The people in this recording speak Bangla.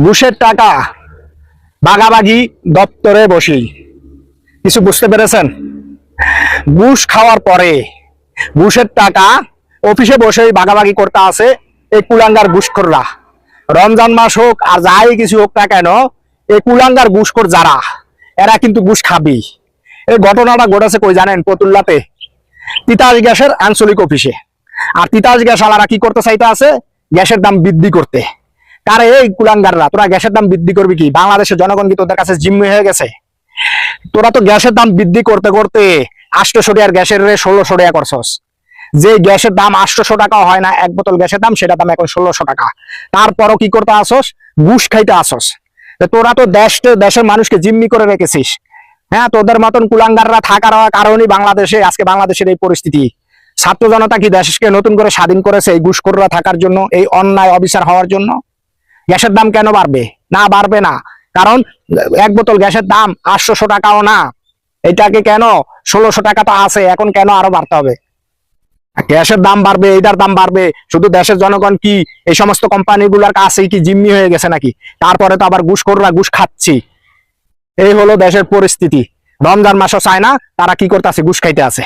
ঘুষের টাকা ভাগাভাগি দপ্তরে বসি। কিছু বুঝতে পেরেছেন? ঘুষ খাওয়ার পরে ঘুষের টাকা অফিসে বসেই ভাগাভাগি করতে আছে এই কুলাঙ্গার ঘুষখোররা। রমজান মাস হোক আর যাই কিছু হোক না কেন, এই কুলাঙ্গার ঘুষখোর যারা, এরা কিন্তু ঘুষ খাবেই। এই ঘটনাটা ঘটেছে কই জানেন? ফতুল্লাতে তিতাস গ্যাসের আঞ্চলিক অফিসে। আর তিতাস গ্যাস আলারা কি করতে চাইতে আছে? গ্যাসের দাম বৃদ্ধি করতে। কারে এই কুলাঙ্গাররা, তোরা গ্যাসের দাম বৃদ্ধি করবি কি? বাংলাদেশের জনগণ কি তোদের কাছে জিম্মি হয়ে গেছে? তোরা তো গ্যাসের দাম বৃদ্ধি করতে করতে 800 টাকার গ্যাসের 1600 টাকা করছস। যে গ্যাসের দাম 800 টাকা হয় না এক বোতল গ্যাসের দাম, সেটা দাম এখন 1600 টাকা। তারপরও কি করতে আসস? ঘুষ খাইতে আসস। তোরা তো দেশের মানুষকে জিম্মি করে রেখেছিস। হ্যাঁ, তোদের মতন কুলাঙ্গাররা থাকার কারণেই বাংলাদেশে আজকে বাংলাদেশের এই পরিস্থিতি। ছাত্র জনতা কি দেশকে নতুন করে স্বাধীন করেছে এই ঘুষখোররা থাকার জন্য, এই অন্যায় অবিচার হওয়ার জন্য? গ্যাসের দাম কেন বাড়বে? না, বাড়বে না। কারণ এক বোতল গ্যাসের দাম 800 টাকাও না, এটাকে কেন 1600 টাকা তো আছে, এখন কেন আরো বাড়তে হবে? গ্যাসের দাম বাড়বে, এইটার দাম বাড়বে, শুধু দেশের জনগণ কি এই সমস্ত কোম্পানিগুলোর কাছে কি জিম্মি হয়ে গেছে নাকি? তারপরে তো আবার ঘুষখোররা ঘুষ খাচ্ছি। এই হলো দেশের পরিস্থিতি। রমজান মাসও চায় না, তারা কি করতেছে? ঘুষ খাইতে আছে।